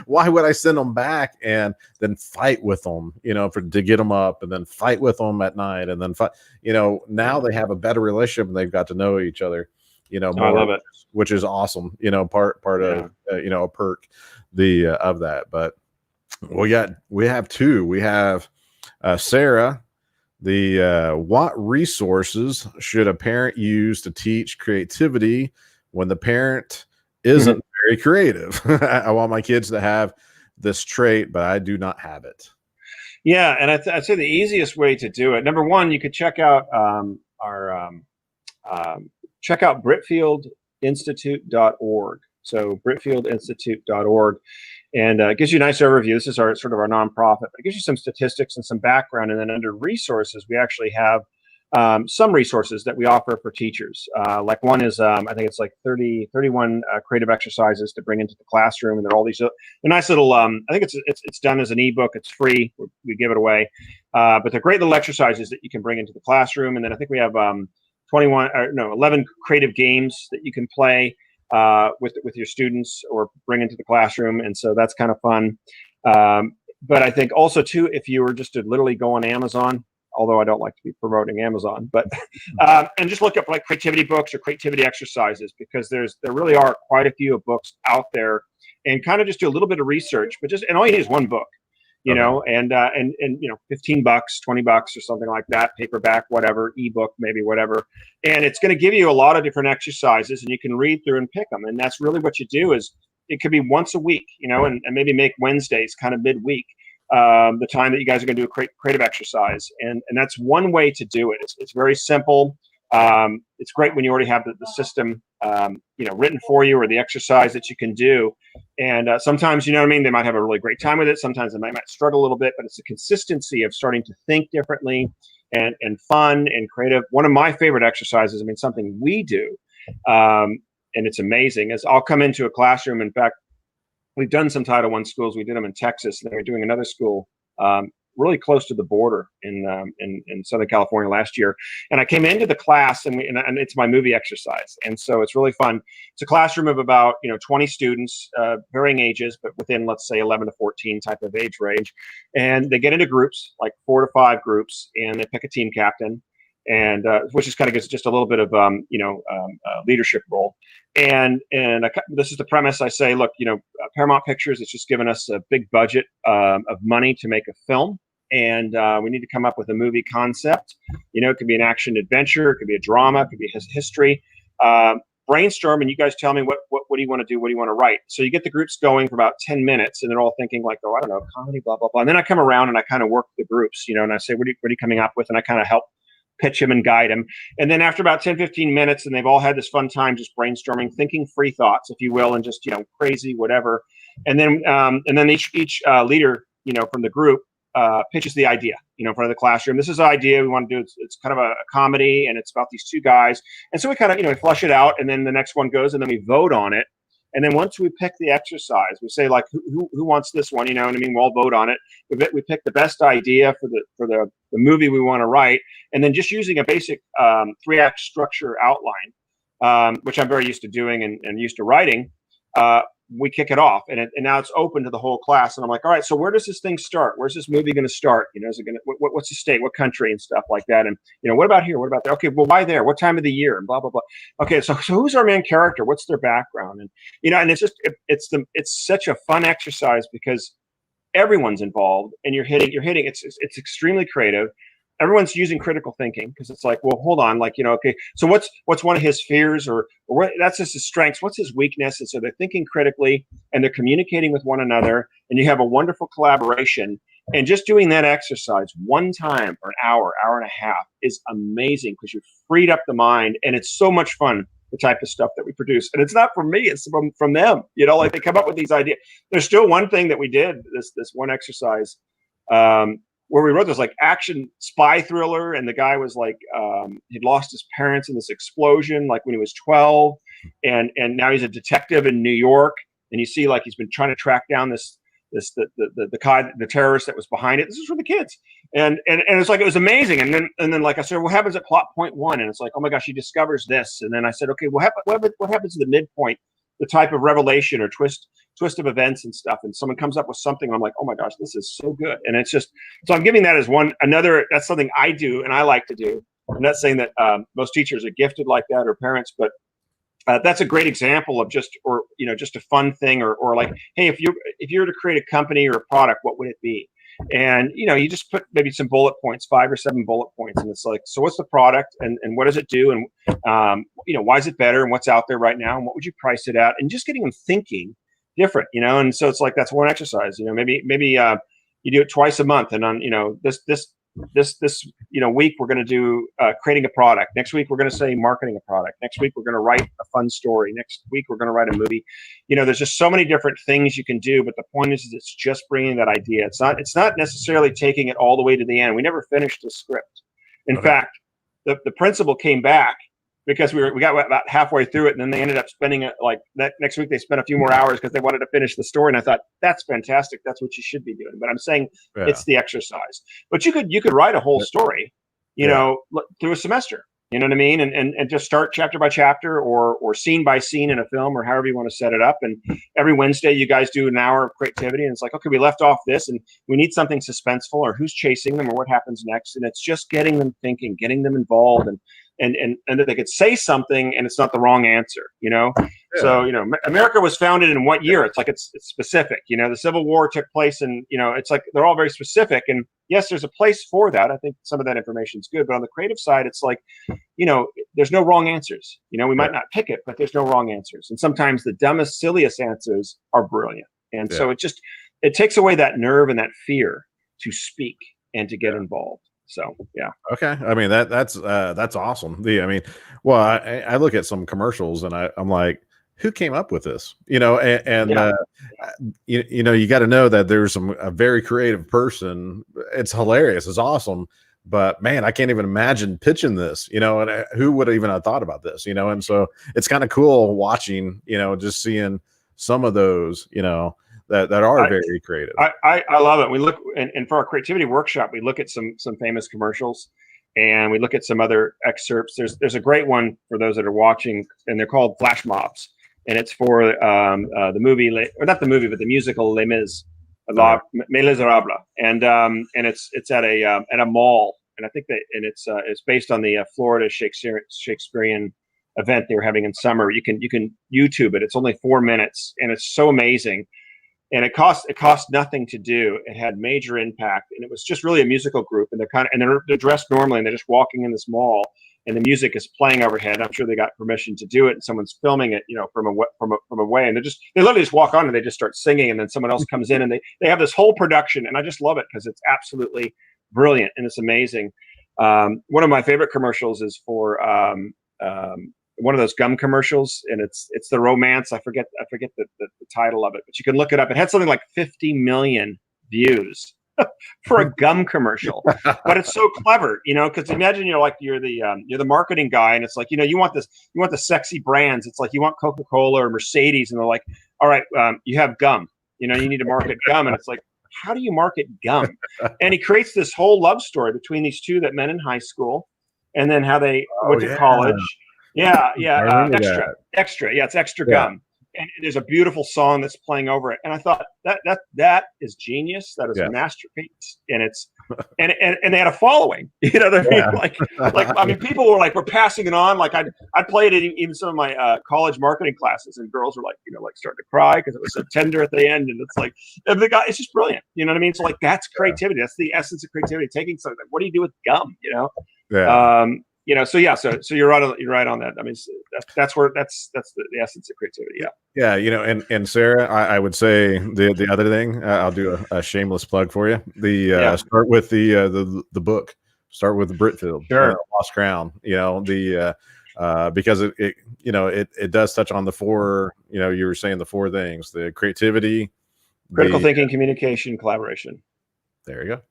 Why would I send them back and then fight with them, to get them up, and then fight with them at night, and then fight, now they have a better relationship, and they've got to know each other, more, I love it, which is awesome, part of, a perk of that. But we have two. We have Sarah. What resources should a parent use to teach creativity when the parent isn't very creative? I want my kids to have this trait, but I do not have it. Yeah, and I'd say the easiest way to do it. Number one, you could check out check out BritfieldInstitute.org. So BritfieldInstitute.org. And it gives you a nice overview. This is our sort of our nonprofit. It gives you some statistics and some background. And then under resources, we actually have some resources that we offer for teachers. Like one is, I think it's like 31 creative exercises to bring into the classroom. And they're all these nice little, I think it's done as an ebook. It's free. We give it away. But they're great little exercises that you can bring into the classroom. And then I think we have 11 creative games that you can play with your students or bring into the classroom. And so that's kind of fun. But I think also too, if you were just to literally go on Amazon, although I don't like to be promoting Amazon, but and just look up like creativity books or creativity exercises, because there really are quite a few books out there, and kind of just do a little bit of research, and all you need is one book, you know, and you know, $15, $20 or something like that, paperback, whatever, ebook, maybe whatever. And it's going to give you a lot of different exercises, and you can read through and pick them. And that's really what you do. Is it could be once a week, you know, and maybe make Wednesdays kind of midweek, the time that you guys are going to do a creative exercise. And that's one way to do it. It's very simple. It's great when you already have the system, you know, written for you, or the exercise that you can do. And sometimes, you know what I mean, they might have a really great time with it. Sometimes they might struggle a little bit, but it's the consistency of starting to think differently and fun and creative. One of my favorite exercises, I mean, something we do, and it's amazing, is I'll come into a classroom. In fact, we've done some Title I schools. We did them in Texas, and then we're doing another school really close to the border in Southern California last year. And I came into the class, and it's my movie exercise. And so it's really fun. It's a classroom of about 20 students, varying ages, but within, let's say, 11 to 14 type of age range. And they get into groups, like 4 to 5 groups, and they pick a team captain, and which is kind of just a little bit of leadership role. And this is the premise. I say, look, Paramount Pictures has just given us a big budget of money to make a film, and we need to come up with a movie concept. It could be an action adventure, it could be a drama, it could be history. Brainstorm, and you guys tell me what do you want to do? What do you want to write? So you get the groups going for about 10 minutes, and they're all thinking like, oh, I don't know, comedy, blah blah blah. And then I come around and I kind of work the groups, and I say, what are you coming up with? And I kind of help pitch him and guide him. And then after about 10, 15 minutes, and they've all had this fun time just brainstorming, thinking free thoughts, if you will, and just, crazy, whatever. And then each leader, from the group pitches the idea, in front of the classroom. This is the idea we want to do. It's kind of a comedy, and it's about these 2 guys. And so we kind of, we flush it out, and then the next one goes, and then we vote on it. And then once we pick the exercise, we say, like, who wants this one? We'll all vote on it. We pick the best idea for the movie we want to write, and then just using a basic 3-act structure outline, which I'm very used to doing and used to writing. We kick it off, and now it's open to the whole class. And I'm like, all right, so where does this thing start? Where's this movie going to start? Is it going to what's the state, what country, and stuff like that? And what about here? What about there? Okay, well, why there? What time of the year? And blah blah blah. Okay, so who's our main character? What's their background? And and it's just it's such a fun exercise because everyone's involved, and you're hitting. It's extremely creative. Everyone's using critical thinking, because it's like, well, hold on, like, okay, so what's one of his fears, or what, that's just his strengths, what's his weakness? And so they're thinking critically, and they're communicating with one another, and you have a wonderful collaboration. And just doing that exercise one time for an hour and a half is amazing, because you've freed up the mind, and it's so much fun, the type of stuff that we produce. And it's not from me, it's from them, like they come up with these ideas. There's still one thing that we did, this one exercise, where we wrote this like action spy thriller, and the guy was like, he'd lost his parents in this explosion, like when he was 12, and now he's a detective in New York, and you see like he's been trying to track down the terrorist that was behind it. This is for the kids, and it's like, it was amazing. And then like I said, what happens at plot point 1? And it's like, oh my gosh, he discovers this. And then I said, okay, what happens at the midpoint, the type of revelation or twist of events and stuff, and someone comes up with something, I'm like, oh my gosh, this is so good. And it's just, so I'm giving that as another, that's something I do and I like to do. I'm not saying that most teachers are gifted like that, or parents, but that's a great example of just a fun thing, or like, hey, if you were to create a company or a product, what would it be? And you just put maybe some bullet points, 5 or 7 bullet points, and it's like, so what's the product, and what does it do, and why is it better, and what's out there right now, and what would you price it at, and just getting them thinking different, and so it's like, that's one exercise. Maybe you do it twice a month, and on this this week we're going to do creating a product. Next week we're going to say marketing a product. Next week we're going to write a fun story. Next week we're going to write a movie. There's just so many different things you can do. But the point is it's just bringing that idea. It's not necessarily taking it all the way to the end. We never finished the script. In fact, the principal came back because we got about halfway through it, and then they ended up spending next week they spent a few more hours because they wanted to finish the story. And I thought, that's fantastic. That's what you should be doing. But I'm saying it's the exercise. But you could write a whole story, through a semester. You know what I mean? And just start chapter by chapter or scene by scene in a film, or however you want to set it up. And every Wednesday you guys do an hour of creativity, and it's like, okay, we left off this and we need something suspenseful, or who's chasing them, or what happens next. And it's just getting them thinking, getting them involved, and that they could say something and it's not the wrong answer, So, America was founded in what year? It's like, it's specific, the Civil War took place, and, it's like, they're all very specific. And yes, there's a place for that. I think some of that information is good, but on the creative side, it's like, there's no wrong answers. We might not pick it, but there's no wrong answers. And sometimes the dumbest, silliest answers are brilliant. And so it takes away that nerve and that fear to speak and to get involved. So, yeah. Okay. I mean, that's awesome. I look at some commercials and I'm like, who came up with this? You got to know that there's a very creative person. It's hilarious. It's awesome. But man, I can't even imagine pitching this, and who would even have thought about this, and so it's kind of cool watching, just seeing some of those, that are very creative. I love it. We look and for our creativity workshop, we look at some famous commercials, and we look at some other excerpts. There's a great one for those that are watching, and they're called flash mobs, and it's for the movie, or not the movie, but the musical Les Mis, Les Miserables, and it's at a mall, and I think that it's based on the Florida Shakespearean event they were having in summer. You can YouTube it. It's only 4 minutes, and it's so amazing. And it cost nothing to do. It had major impact, and it was just really a musical group. And they're dressed normally, and they're just walking in this mall, and the music is playing overhead. I'm sure they got permission to do it, and someone's filming it, from away. And they literally just walk on, and they just start singing, and then someone else comes in, and they have this whole production. And I just love it because it's absolutely brilliant and it's amazing. One of my favorite commercials is for one of those gum commercials, and it's the romance. I forget the title of it, but you can look it up. It had something like 50 million views for a gum commercial, but it's so clever, because imagine you're the marketing guy, and it's like, you want the sexy brands. It's like you want Coca-Cola or Mercedes, and they're like, all right, you have gum, you need to market gum, and it's like, how do you market gum? And he creates this whole love story between these two that met in high school, and then how they went to college. Yeah. Extra. Yeah, it's extra gum. And there's a beautiful song that's playing over it. And I thought that is genius. That is a masterpiece. And it's and they had a following. You know what I mean? People were like, we're passing it on. Like I played it in even some of my college marketing classes, and girls were like, starting to cry because it was so tender at the end. And it's like, it's just brilliant. You know what I mean? So like, that's creativity. That's the essence of creativity. Taking something. What do you do with gum? So you're right on that. I mean, that's the essence of creativity. Yeah. And Sarah, I would say the other thing, I'll do a shameless plug for you. Start with the book. Start with the Britfield, Lost Crown. Because it does touch on the four. You were saying the four things: the creativity, critical thinking, communication, collaboration. There you go.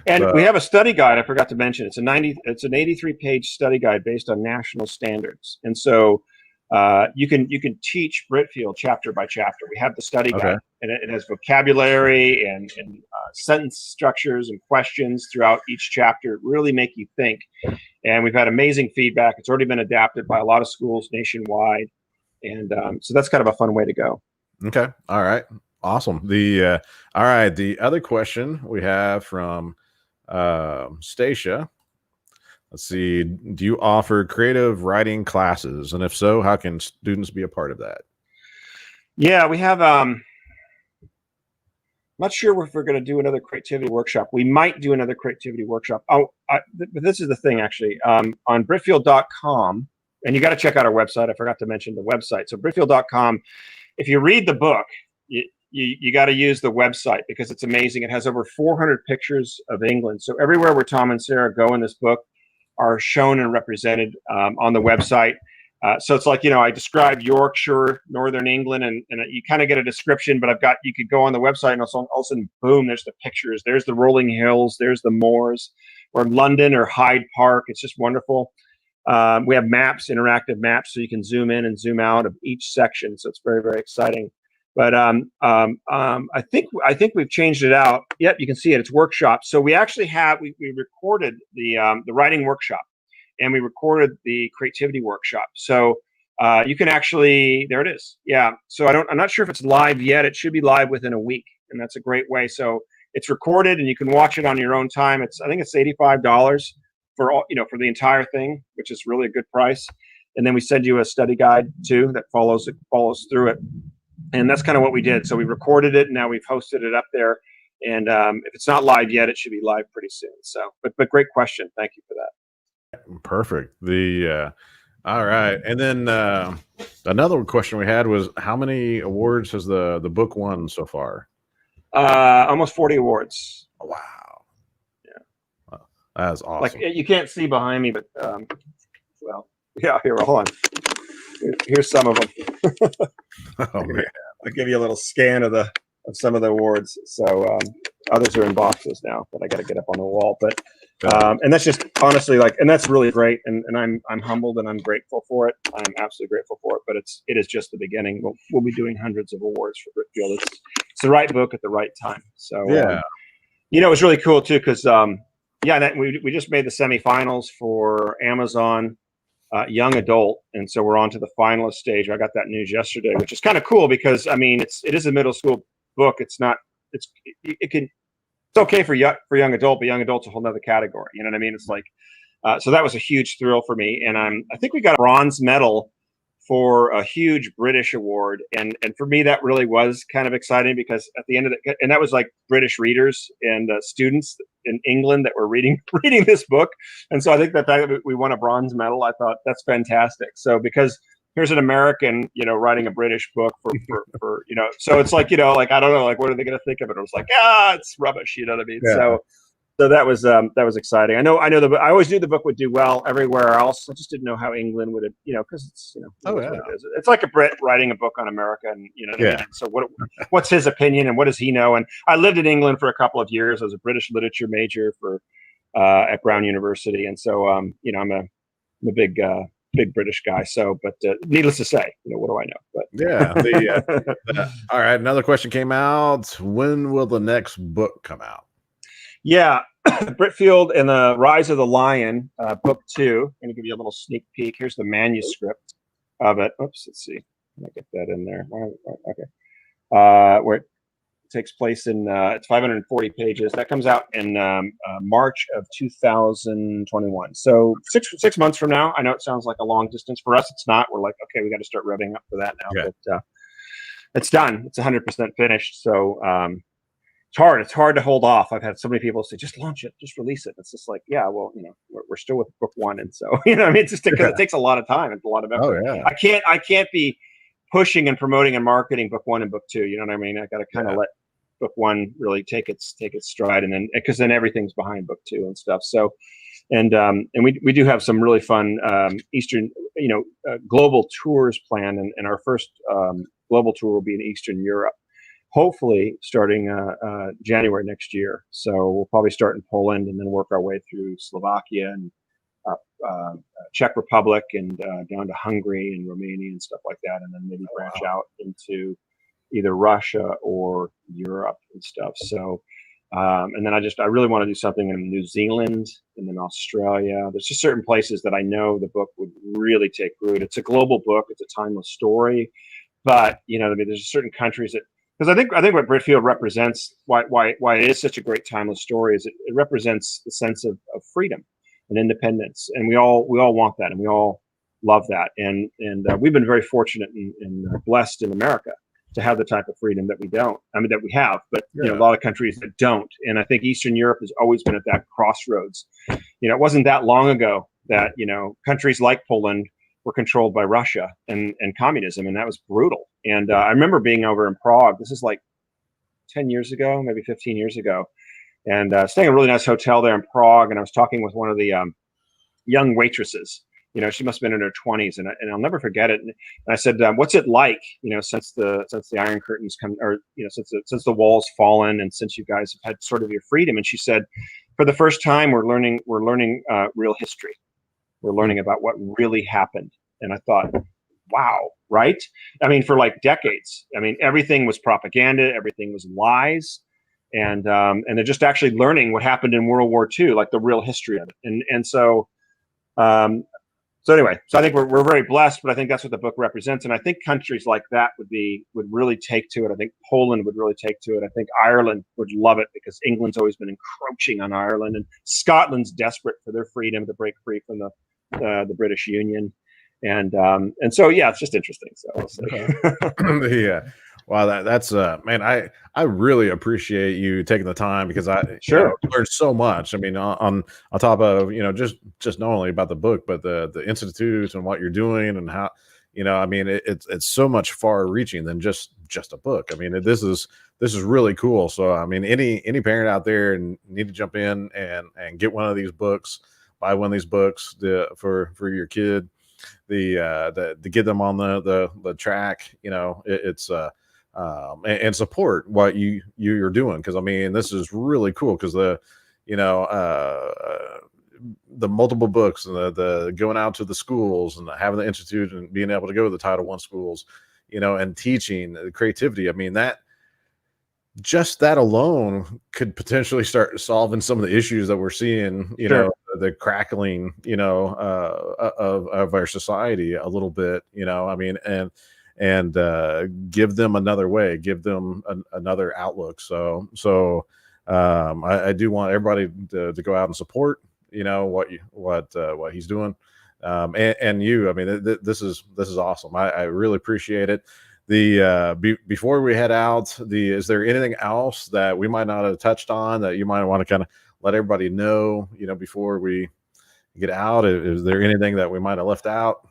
And we have a study guide. I forgot to mention it's an 83-page study guide based on national standards. And so you can teach Britfield chapter by chapter. We have the study guide, and it has vocabulary and sentence structures and questions throughout each chapter. Really make you think. And we've had amazing feedback. It's already been adapted by a lot of schools nationwide, and so that's kind of a fun way to go. Okay. All right. Awesome. The other question we have from Stacia. Let's see. Do you offer creative writing classes? And if so, how can students be a part of that? Yeah, we have. I'm not sure if we're going to do another creativity workshop. We might do another creativity workshop. But this is the thing, actually. On Britfield.com, and you got to check out our website. I forgot to mention the website. So Britfield.com. If you read the book, you got to use the website because it's amazing. It has over 400 pictures of England. So everywhere where Tom and Sarah go in this book are shown and represented on the website. So it's like, I describe Yorkshire, Northern England, and you kind of get a description, but you could go on the website and all of a sudden, boom, there's the pictures. There's the rolling hills. There's the moors, or London or Hyde Park. It's just wonderful. We have maps, interactive maps, so you can zoom in and zoom out of each section. So it's very, very exciting. But I think we've changed it out. Yep, you can see it. It's workshops. So we actually we recorded the writing workshop, and we recorded the creativity workshop. So you can actually, there it is. Yeah. So I'm not sure if it's live yet. It should be live within a week, and that's a great way. So it's recorded, and you can watch it on your own time. I think it's $85 for for the entire thing, which is really a good price. And then we send you a study guide too that follows through it. And that's kind of what we did. So we recorded it, and now we've hosted it up there. And if it's not live yet, it should be live pretty soon. So, but great question. Thank you for that. Perfect. All right. And then another question we had was, how many awards has the book won so far? Almost 40 awards. Oh, wow. Yeah. That's awesome. Like, you can't see behind me, but well, yeah, here, hold on. Here's some of them. Oh, man. I'll give you a little scan of some of the awards. So others are in boxes now, but I got to get up on the wall. But and that's just honestly and that's really great. And I'm humbled and I'm grateful for it. I'm absolutely grateful for it. But it is just the beginning. We'll be doing hundreds of awards for Britfield. It's the right book at the right time. So yeah, it was really cool too because we just made the semifinals for Amazon. Young adult, and so we're on to the finalist stage. I got that news yesterday, which is kind of cool because it is a middle school book. It's okay for young adult, but young adult's a whole nother category. You know what I mean? It's like so that was a huge thrill for me, and I think we got a bronze medal for a huge British award, and for me that really was kind of exciting because at the end of it, and that was like British readers and students in England that were reading this book. And so I think the fact that we won a bronze medal, I thought that's fantastic. So because here's an American, writing a British book for so it's like, like, I don't know, like, what are they going to think of it? It was like, it's rubbish. You know what I mean? Yeah. So that was exciting. I know I always knew the book would do well everywhere else. I just didn't know how England would have, because it's, it's like a Brit writing a book on America, and what I mean? So what's his opinion and what does he know? And I lived in England for a couple of years. I was a British literature major at Brown University, and so I'm a big British guy. So, but needless to say, what do I know? But yeah. All right. Another question came out. When will the next book come out? Yeah, Britfield and the Rise of the Lion, book 2. I'm going to give you a little sneak peek. Here's the manuscript of it. Oops, let's see. Let me get that in there. Okay. Where it takes place in, it's 540 pages. That comes out in March of 2021. So six months from now. I know it sounds like a long distance. For us, it's not. We're like, okay, we got to start revving up for that now. Yeah. But it's done. It's 100% finished. So it's hard to hold off. I've had so many people say, just launch it, just release it. It's just like, yeah, well, we're still with book 1. And so, it just it takes a lot of time and a lot of effort. Oh, yeah. I can't be pushing and promoting and marketing book 1 and book 2. You know what I mean? I got to kind of let book 1 really take its stride. And then, because then everything's behind book 2 and stuff. So, and we do have some really fun Eastern, global tours planned. And our first global tour will be in Eastern Europe, hopefully starting January next year. So we'll probably start in Poland and then work our way through Slovakia and Czech Republic and down to Hungary and Romania and stuff like that, and then maybe branch out into either Russia or Europe and stuff. So and then I really want to do something in New Zealand and then Australia. There's just certain places that I know the book would really take root. It's a global book. It's a timeless story, but there's certain countries that, because I think what Britfield represents, why it is such a great timeless story, is it represents the sense of freedom and independence, and we all want that, and we all love that, and we've been very fortunate and blessed in America to have the type of freedom that we have, but a lot of countries that don't, and I think Eastern Europe has always been at that crossroads. It wasn't that long ago that countries like Poland were controlled by Russia and communism, and that was brutal. And I remember being over in Prague. This is like 10 years ago, maybe 15 years ago, and staying in a really nice hotel there in Prague. And I was talking with one of the young waitresses. She must have been in her 20s, and I'll never forget it. And I said, "What's it like, since the Iron Curtains come, or since the wall's fallen, and since you guys have had sort of your freedom?" And she said, "For the first time, we're learning real history. We're learning about what really happened." And I thought, wow, right? I mean, for like decades, I mean, everything was propaganda, everything was lies, and they're just actually learning what happened in World War II, like the real history of it. And so. So anyway, so I think we're very blessed, but I think that's what the book represents. And I think countries like that would really take to it. I think Poland would really take to it. I think Ireland would love it, because England's always been encroaching on Ireland, and Scotland's desperate for their freedom to break free from the British Union. And so, yeah, it's just interesting. So we'll see. Yeah. Wow, that's man, I really appreciate you taking the time, because I learned so much. I mean, on top of just not only about the book, but the institute and what you're doing, and how I mean, it's so much far reaching than just a book. I mean, this is really cool. So I mean, any parent out there need to jump in and get one of these books, buy one of these books for your kid, to get them on the track. It's and support what you're doing, because I mean, this is really cool, because the multiple books, and the going out to the schools, and having the institute, and being able to go to the Title I schools, and teaching the creativity. I mean, that alone could potentially start solving some of the issues that we're seeing, the crackling, of our society a little bit, I mean, and give them another way, give them another outlook. So I do want everybody to go out and support, what he's doing. And you, I mean, this is awesome. I really appreciate it. Before we head out, is there anything else that we might not have touched on that you might want to kind of let everybody know, before we get out? Is there anything that we might have left out?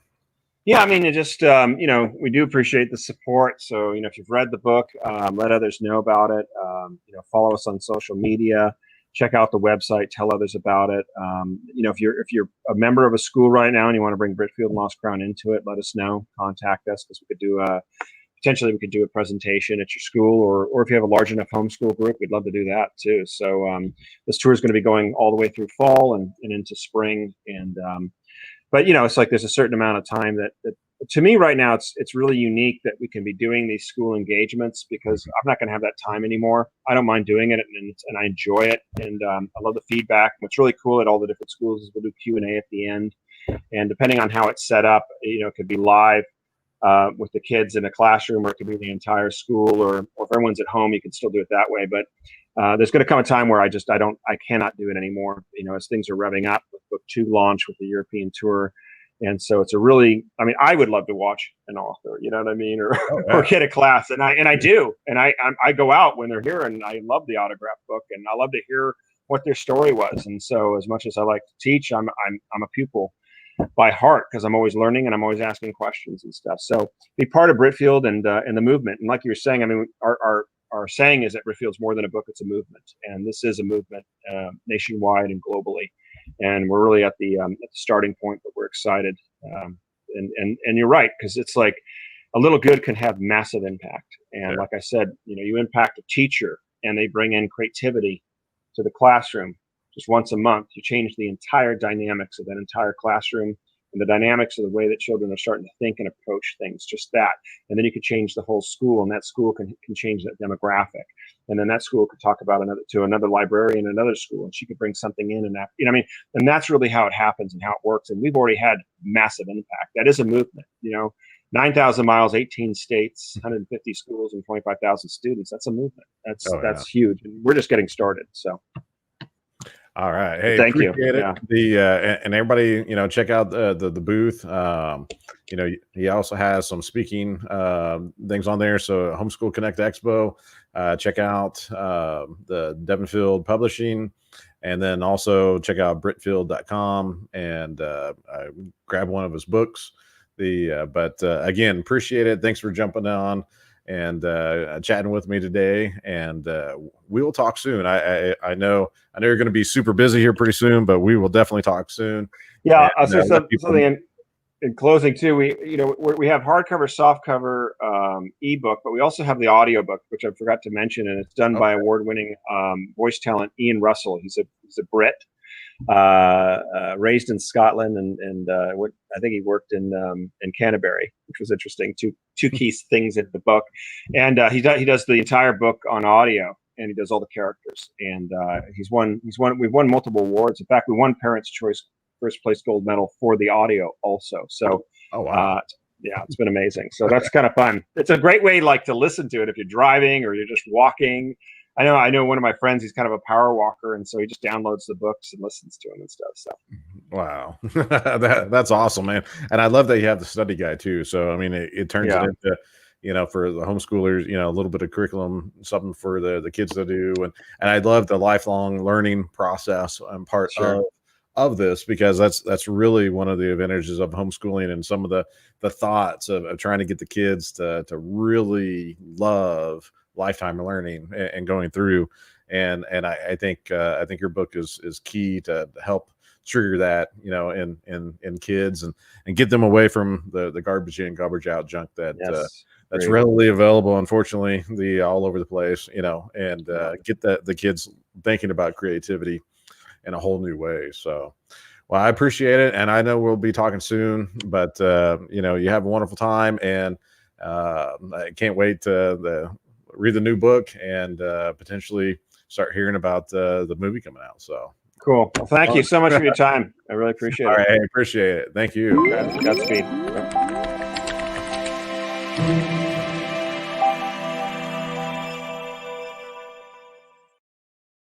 Yeah, I mean, it just, we do appreciate the support. So, if you've read the book, let others know about it. Follow us on social media, check out the website, tell others about it. If you're a member of a school right now and you want to bring Britfield and Lost Crown into it, let us know, contact us, because potentially we could do a presentation at your school, or if you have a large enough homeschool group, we'd love to do that too. So this tour is going to be going all the way through fall and into spring. And but it's like there's a certain amount of time that to me right now, it's really unique that we can be doing these school engagements, because I'm not going to have that time anymore. I don't mind doing it, and I enjoy it, and I love the feedback. What's really cool at all the different schools is we'll do Q&A at the end, and depending on how it's set up, it could be live with the kids in a classroom, or it could be the entire school, or if everyone's at home, you can still do it that way. But there's going to come a time where I cannot do it anymore, as things are revving up with book 2 launch, with the European tour. And so it's I would love to watch an author, you know what I mean? Or get a class. And I do. And I go out when they're here, and I love the autograph book, and I love to hear what their story was. And so as much as I like to teach, I'm a pupil by heart, because I'm always learning, and I'm always asking questions and stuff. So be part of Britfield and the movement. And like you were saying, I mean, our saying is that Britfield's more than a book, it's a movement. And this is a movement nationwide and globally. And we're really at the starting point, but we're excited. And you're right, because it's like a little good can have massive impact. And like I said, you impact a teacher, and they bring in creativity to the classroom just once a month. You change the entire dynamics of that entire classroom, and the dynamics of the way that children are starting to think and approach things, just that. And then you could change the whole school, and that school can change that demographic. And then that school could talk about another librarian in another school, and she could bring something in, and and that's really how it happens and how it works. And we've already had massive impact. That is a movement, 9,000 miles, 18 states, 150 schools, and 25,000 students. That's a movement. That's huge. And we're just getting started. So. All right. Hey, thank you. Yeah. And everybody, check out the booth. He also has some speaking things on there. So Homeschool Connect Expo, check out the Devonfield Publishing, and then also check out Britfield.com and grab one of his books. But again, appreciate it. Thanks for jumping on. chatting with me today. And we will talk soon. I know you're going to be super busy here pretty soon, but we will definitely talk soon. Yeah, and, I'll say something in closing too. We have hardcover, softcover, ebook, but we also have the audiobook, which I forgot to mention, and it's done by award-winning voice talent Ian Russell. He's a Brit, raised in Scotland, and I think he worked in Canterbury, which was interesting. Two key things in the book, and he does the entire book on audio, and he does all the characters, and we've won multiple awards. In fact, we won Parents' Choice first place gold medal for the audio also. So, oh wow. Yeah, it's been amazing. So that's kind of fun. It's a great way to listen to it if you're driving or you're just walking. I know one of my friends, he's kind of a power walker, and so he just downloads the books and listens to them and stuff. So wow. That's awesome, man. And I love that you have the study guide too. So I mean, it turns it into, for the homeschoolers, a little bit of curriculum, something for the kids to do. And I love the lifelong learning process and part of this, because that's really one of the advantages of homeschooling, and some of the thoughts of trying to get the kids to really love lifetime learning and going through. And I think your book is key to help trigger that, in kids, and get them away from the garbage in, garbage out junk that's readily available, unfortunately, all over the place, and get the kids thinking about creativity in a whole new way. So, well, I appreciate it. And I know we'll be talking soon, but, you have a wonderful time, and I can't wait to read the new book and potentially start hearing about the movie coming out. So cool. Well, thank you so much for your time. I really appreciate it. All right, I appreciate it. Thank you. Godspeed.